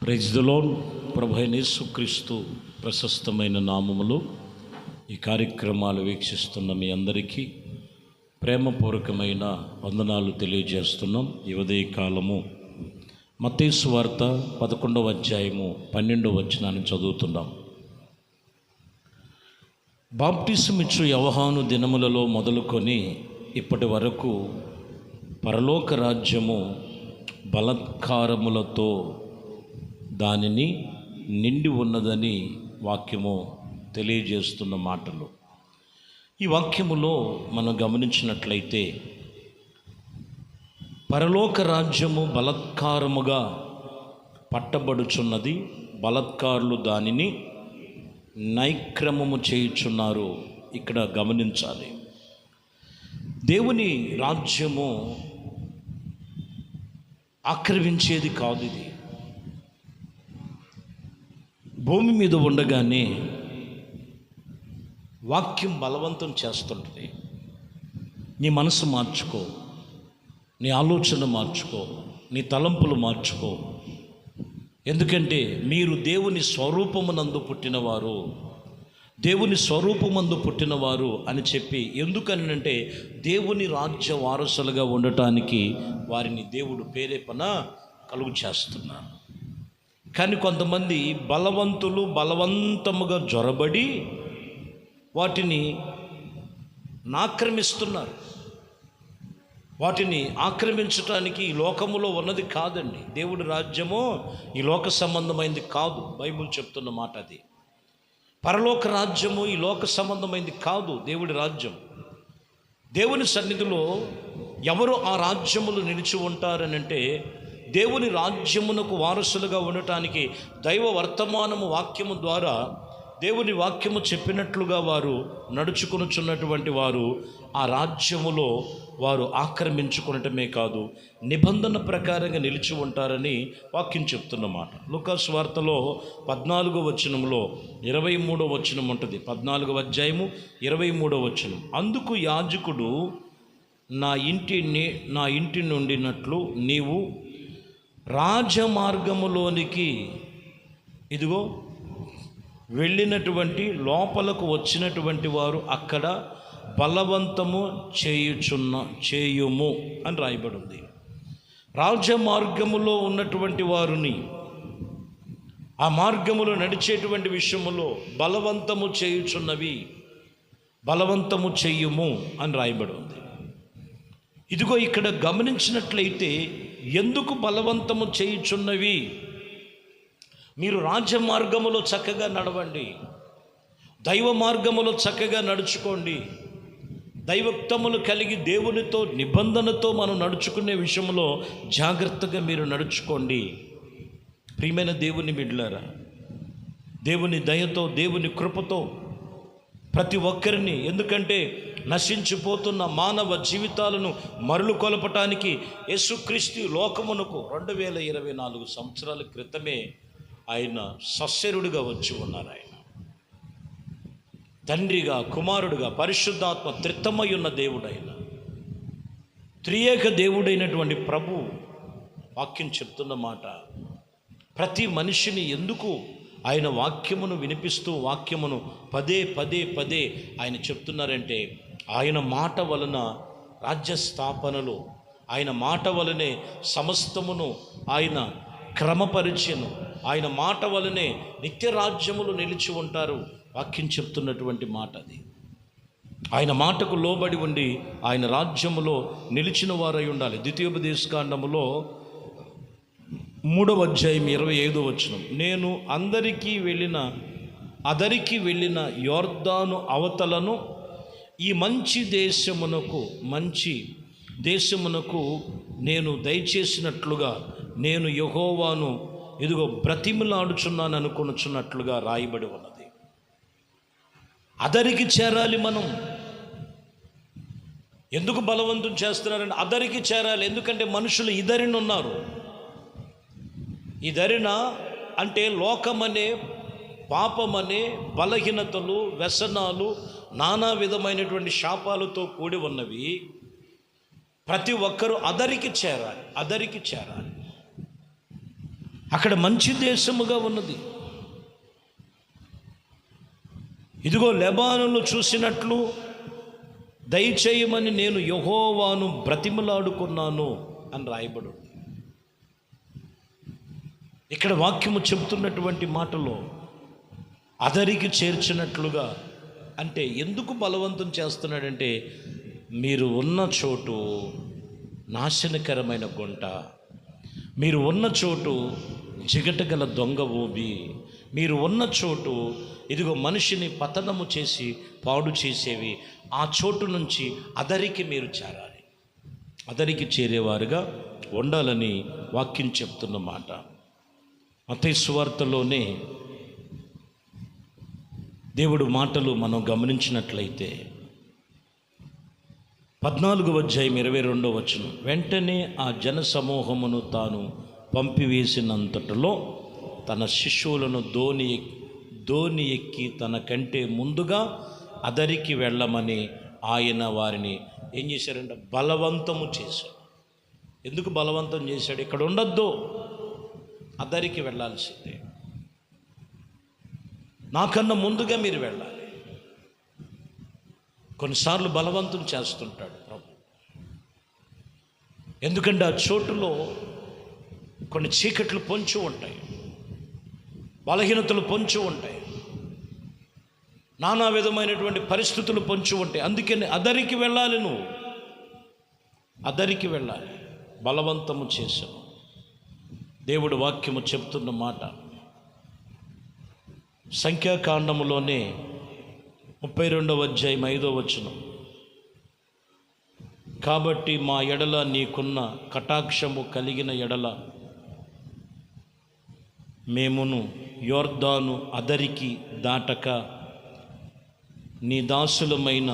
Praise the lord. ప్రభు అయిన యేసుక్రీస్తు ప్రశస్తమైన నామములో ఈ కార్యక్రమాలు వీక్షిస్తున్న మీ అందరికీ ప్రేమపూర్వకమైన వందనాలు తెలియజేస్తున్నాం. ఈ ఉదయ కాలము మత్తయి సువార్త 11వ అధ్యాయము 12వ వచనాన్ని చదువుతున్నాం. బాప్టిజం ఇచ్చు యోహాను దినములలో మొదలుకొని ఇప్పటి వరకు పరలోక రాజ్యము బలాత్కారములతో దానిని నిండి ఉన్నదని వాక్యము తెలియజేస్తున్న మాటలు. ఈ వాక్యములో మనం గమనించినట్లయితే పరలోక రాజ్యము బలాత్కారముగా పట్టబడుచున్నది, బలాత్కారులు దానిని నైక్రమము చేయుచున్నారు. ఇక్కడ గమనించాలి, దేవుని రాజ్యము ఆక్రమించేది కాదు. ఇది భూమి మీద ఉండగానే వాక్యం బలవంతం చేస్తుంటుంది. నీ మనసు మార్చుకో, నీ ఆలోచన మార్చుకో, నీ తలంపులు మార్చుకో. ఎందుకంటే మీరు దేవుని స్వరూపమునందు పుట్టినవారు, దేవుని స్వరూపమందు పుట్టినవారు అని చెప్పి, ఎందుకనంటే దేవుని రాజ్య వారసులుగా ఉండటానికి వారిని దేవుడు ప్రేరేపణ కలుగు చేస్తున్నారు. కానీ కొంతమంది బలవంతులు బలవంతముగా జొరబడి వాటిని ఆక్రమిస్తున్నారు. వాటిని ఆక్రమించటానికి ఈ లోకములో ఉన్నది కాదండి. దేవుడి రాజ్యము ఈ లోక సంబంధమైంది కాదు. బైబిల్ చెప్తున్న మాట అది. పరలోక రాజ్యము ఈ లోక సంబంధమైంది కాదు. దేవుడి రాజ్యం, దేవుని సన్నిధిలో ఎవరు ఆ రాజ్యములు నిలిచి ఉంటారనంటే, దేవుని రాజ్యమునకు వారసులుగా ఉండటానికి దైవ వర్తమానము వాక్యము ద్వారా దేవుని వాక్యము చెప్పినట్లుగా వారు నడుచుకొనుచున్నటువంటి వారు ఆ రాజ్యములో వారు ఆక్రమించుకునటమే కాదు, నిబంధన ప్రకారంగా నిలిచి ఉంటారని వాక్యం చెప్తున్నమాట. లూకాసు వార్తలో 14వ వచనంలో 23వ వచనం ఉంటుంది. 14వ అధ్యాయము 23వ వచనం. అందుకు యాజకుడు, నా ఇంటి నుండినట్లు నీవు రాజమార్గములోనికి ఇదిగో వెళ్ళినటువంటి లోపలకు వచ్చినటువంటి వారు అక్కడ బలవంతము చేయుము అని రాయబడి ఉంది. రాజమార్గములో ఉన్నటువంటి వారిని, ఆ మార్గములో నడిచేటువంటి విషయములో బలవంతము చేయుచున్నవి, బలవంతము చెయ్యుము అని రాయబడి ఉంది. ఇదిగో ఇక్కడ గమనించినట్లయితే, ఎందుకు బలవంతము చేయుచున్నవి? మీరు రాజమార్గములో చక్కగా నడవండి, దైవ మార్గములో చక్కగా నడుచుకోండి. దైవక్తములు కలిగి దేవునితో నిబంధనతో మనం నడుచుకునే విషయంలో జాగ్రత్తగా మీరు నడుచుకోండి. ప్రియమైన దేవుని బిడ్డలారా, దేవుని దయతో, దేవుని కృపతో ప్రతి ఒక్కరిని, ఎందుకంటే నశించిపోతున్న మానవ జీవితాలను మరలు కొలపటానికి యేసుక్రీస్తు లోకమునకు 2024 సంవత్సరాల క్రితమే ఆయన సశరీరుడిగా వచ్చి ఉన్నారు. ఆయన తండ్రిగా, కుమారుడిగా, పరిశుద్ధాత్మ త్రిత్వమై ఉన్న దేవుడైన, త్రియేక దేవుడైనటువంటి ప్రభు వాక్యం చెప్తున్న మాట, ప్రతి మనిషిని ఎందుకు ఆయన వాక్యమును వినిపిస్తూ వాక్యమును పదే పదే పదే ఆయన చెప్తున్నారంటే, ఆయన మాట వలన రాజ్య స్థాపనలు, ఆయన మాట వలనే సమస్తమును ఆయన క్రమపరిచను, ఆయన మాట వలనే నిత్య రాజ్యములు నిలిచి ఉంటారు. వాక్యం చెప్తున్నటువంటి మాట అది. ఆయన మాటకు లోబడి ఉండి ఆయన రాజ్యములో నిలిచిన వారై ఉండాలి. ద్వితీయోపదేశకాండములో 3వ అధ్యాయం 25వ వచనం, నేను అదరికి వెళ్ళిన యోర్దాను అవతలను ఈ మంచి దేశమునకు నేను దయచేసినట్లుగా నేను యెహోవాను ఇదిగో బ్రతిమలాడుచున్నాను అనుకొనుచున్నట్లుగా రాయబడి ఉన్నది. అదరికి చేరాలి మనం. ఎందుకు బలవంతం చేస్తున్నారంటే అదరికి చేరాలి. ఎందుకంటే మనుషులు ఇదరిన ఉన్నారు. ఇదరిన అంటే లోకమనే, పాపమనే, బలహీనతలు, వ్యసనాలు, నానా విధమైనటువంటి శాపాలతో కూడి ఉన్నవి. ప్రతి ఒక్కరూ అదరికి చేరాలి. అక్కడ మంచి దేశముగా ఉన్నది. ఇదిగో లెబానోను చూసినట్లు దయచేయమని నేను యెహోవాను బ్రతిమలాడుకున్నాను అని రాయబడు. ఇక్కడ వాక్యము చెబుతున్నటువంటి మాటలో అదరికి చేర్చినట్లుగా, అంటే ఎందుకు బలవంతం చేస్తున్నాడంటే, మీరు ఉన్న చోటు నాశనకరమైన గుంట, మీరు ఉన్న చోటు జిగటగల దొంగ ఊబి, మీరు ఉన్న చోటు ఇదిగో మనిషిని పతనము చేసి పాడు చేసేవి, ఆ చోటు నుంచి అదరికి మీరు చేరాలి, అదరికి చేరేవారుగా ఉండాలని వాక్యం చెప్తున్న మాట. మత్తయి సువార్తలోనే దేవుడు మాటలు మనం గమనించినట్లయితే 14వ అధ్యాయం 22వ వచనం, వెంటనే ఆ జన సమూహమును తాను పంపివేసినంతటిలో తన శిష్యులను దోణి ఎక్కి తన కంటే ముందుగా అదరికి వెళ్ళమని ఆయన వారిని ఏం చేశారంటే బలవంతము చేశాడు. ఎందుకు బలవంతం చేశాడు? ఇక్కడ ఉండొద్దు, అదరికి వెళ్ళాల్సిందే, నాకన్నా ముందుగా మీరు వెళ్ళాలి. కొన్నిసార్లు బలవంతం చేస్తుంటాడు ప్రభు. ఎందుకంటే ఆ చోటులో కొన్ని చీకట్లు పొంచి ఉంటాయి, బలహీనతలు పొంచి ఉంటాయి, నానా విధమైనటువంటి పరిస్థితులు పొంచి ఉంటాయి. అందుకని అదరికి వెళ్ళాలి, నువ్వు అదరికి వెళ్ళాలి. బలవంతము చేశావు. దేవుడు వాక్యము చెప్తున్న మాట సంఖ్యాకాండములోనే 32వ అధ్యాయం 5వ వచనం, కాబట్టి మా ఎడల నీకున్న కటాక్షము కలిగిన ఎడల మేమును యొర్దాను అదరికి దాటక నీ దాసులమైన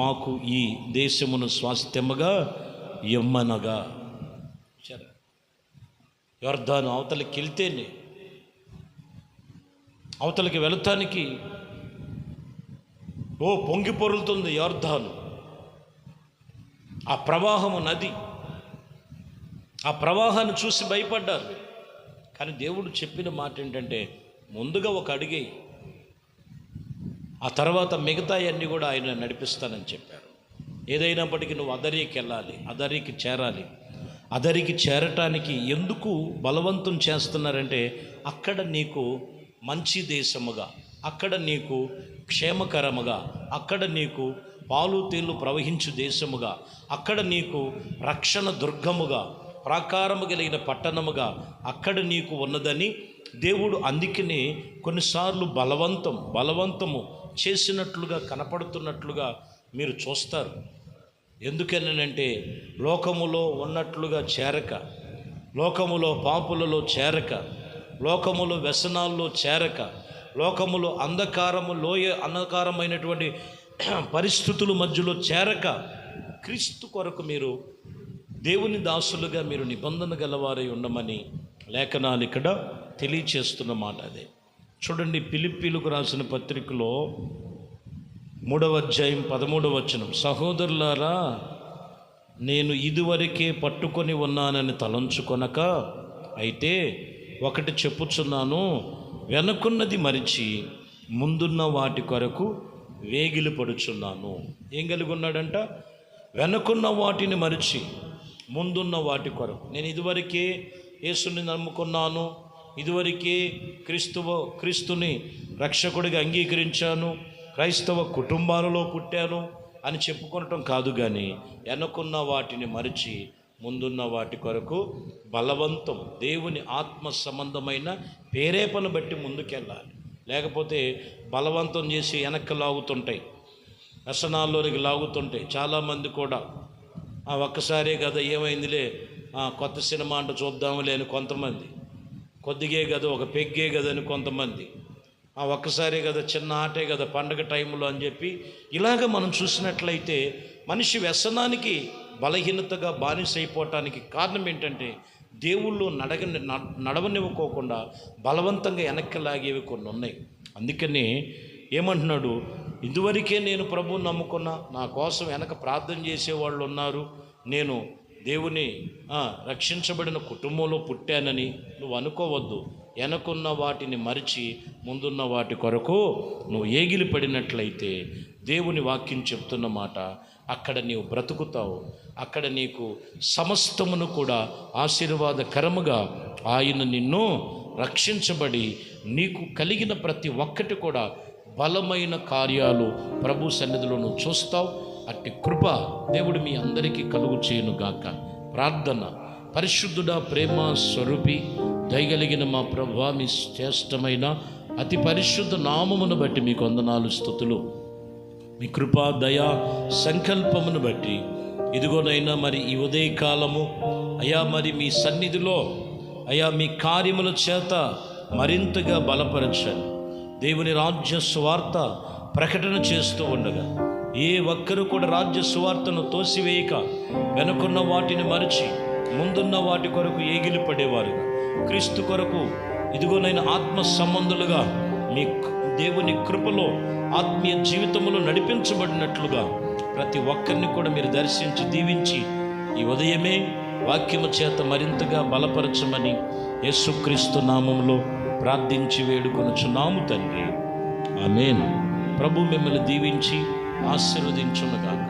మాకు ఈ దేశమును స్వాస్థ్యముగా ఇమ్మనగా. యొర్దాను అవతలకి వెళ్తేనే, అవతలకి వెళతానికి పొంగి పొరులుతుంది యొర్దాను, ఆ ప్రవాహము నది. ఆ ప్రవాహాన్ని చూసి భయపడ్డారు. కానీ దేవుడు చెప్పిన మాట ఏంటంటే, ముందుగా ఒక అడుగే, ఆ తర్వాత మిగతాయన్నీ కూడా ఆయన నడిపిస్తానని చెప్పారు. ఏదైనప్పటికీ నువ్వు అదరికి వెళ్ళాలి, అదరికి చేరాలి. అదరికి చేరటానికి ఎందుకు బలవంతం చేస్తున్నారంటే, అక్కడ నీకు మంచి దేశముగా, అక్కడ నీకు క్షేమకరముగా, అక్కడ నీకు పాలు తేళ్లు ప్రవహించు దేశముగా, అక్కడ నీకు రక్షణ దుర్గముగా, ప్రాకారము కలిగిన పట్టణముగా అక్కడ నీకు ఉన్నదని దేవుడు అందుకనే కొన్నిసార్లు బలవంతము చేసినట్లుగా కనపడుతున్నట్లుగా మీరు చూస్తారు. ఎందుకనంటే లోకములో ఉన్నట్లుగా చేరక, లోకములో పాపులలో చేరక, లోకములో వ్యసనాల్లో చేరక, లోకములో అంధకారమైనటువంటి పరిస్థితుల మధ్యలో చేరక, క్రీస్తు కొరకు మీరు దేవుని దాసులుగా మీరు నిబంధన గలవారై ఉండమని లేఖనాలు ఇక్కడ తెలియచేస్తున్న మాట అదే. చూడండి, ఫిలిప్పీలకు రాసిన పత్రికలో 3వ అధ్యాయం 13వ వచనం, సహోదరులారా నేను ఇదివరకే పట్టుకొని ఉన్నానని తలంచుకొనక, అయితే ఒకటి చెప్పుచున్నాను, వెనుకున్నది మరిచి ముందున్న వాటి కొరకు వేగిలి పడుచున్నాను. ఏం కలిగి ఉన్నాడంట? వెనుకున్న వాటిని మరిచి ముందున్న వాటి కొరకు. నేను ఇదివరకే యేసుని నమ్ముకున్నాను, ఇదివరకే క్రీస్తుని రక్షకుడిగా అంగీకరించాను, క్రైస్తవ కుటుంబాలలో పుట్టాను అని చెప్పుకోవటం కాదు, కానీ వెనుకున్న వాటిని మరిచి ముందున్న వాటి కొరకు బలవంతం, దేవుని ఆత్మ సంబంధమైన ప్రేరేపణ బట్టి ముందుకెళ్ళాలి. లేకపోతే బలవంతం చేసి వెనక్కి లాగుతుంటాయి, వ్యసనాల్లోనికి లాగుతుంటాయి. చాలామంది కూడా ఒక్కసారే కదా ఏమైందిలే, కొత్త సినిమా అంటే చూద్దాములే అని కొంతమంది, కొద్దిగే కదా ఒక పెగ్గే కదా అని కొంతమంది, ఒక్కసారే కదా చిన్న ఆటే కదా పండగ టైంలో అని చెప్పి ఇలాగ మనం చూసినట్లయితే మనిషి వ్యసనానికి బలహీనతగా బానిసైపోవటానికి కారణం ఏంటంటే దేవుళ్ళు నడవనివ్వకోకుండా బలవంతంగా వెనక్కి లాగేవి కొన్ని ఉన్నాయి. అందుకని ఏమంటున్నాడు, ఇదివరకే నేను ప్రభువుని నమ్ముకున్నా, నా కోసం వెనక ప్రార్థన చేసేవాళ్ళు ఉన్నారు, నేను దేవుని రక్షించబడిన కుటుంబంలో పుట్టానని నువ్వు అనుకోవద్దు. వెనకున్న వాటిని మరిచి ముందున్న వాటి కొరకు నువ్వు ఏగిలి పడినట్లయితే దేవుని వాక్యం చెప్తున్న మాట, అక్కడ నీవు బ్రతుకుతావు. అక్కడ నీకు సమస్తమును కూడా ఆశీర్వాదకరముగా ఆయన నిన్ను రక్షించబడి నీకు కలిగిన ప్రతి ఒక్కటి కూడా బలమైన కార్యాలు ప్రభు సన్నిధిలో నువ్వు చూస్తావు. అట్టి కృప దేవుడు మీ అందరికీ కలుగు చేయనుగాక. ప్రార్థన. పరిశుద్ధుడా, ప్రేమ స్వరూపి, దయగలిగిన మా ప్రభువా, మీ శ్రేష్టమైన అతి పరిశుద్ధ నామమును బట్టి మీకు వందనాలు, స్తుతులు. మీ కృపా దయా సంకల్పమును బట్టి ఇదిగోనైనా మరి ఈ ఉదయకాలము అయా మరి మీ సన్నిధిలో అయా మీ కార్యముల చేత మరింతగా బలపరచండి. దేవుని రాజ్య సువార్త ప్రకటన చేస్తూ ఉండగా ఏ ఒక్కరు కూడా రాజ్య సువార్తను తోసివేయక వెనుకున్న వాటిని మరిచి ముందున్న వాటి కొరకు ఏగిలి పడేవారుగా, క్రీస్తు కొరకు ఇదిగోనైనా ఆత్మ సంబంధులుగా మీ దేవుని కృపలో ఆత్మీయ జీవితంలో నడిపించబడినట్లుగా ప్రతి ఒక్కరిని కూడా మీరు దర్శించి దీవించి ఈ ఉదయమే వాక్యము చేత మరింతగా బలపరచమని యేసుక్రీస్తు నామములో ప్రార్థించి వేడుకొనుచున్నాము తండ్రి. ఆమేన్. ప్రభు మిమ్మల్ని దీవించి ఆశీర్వదించునుగాక.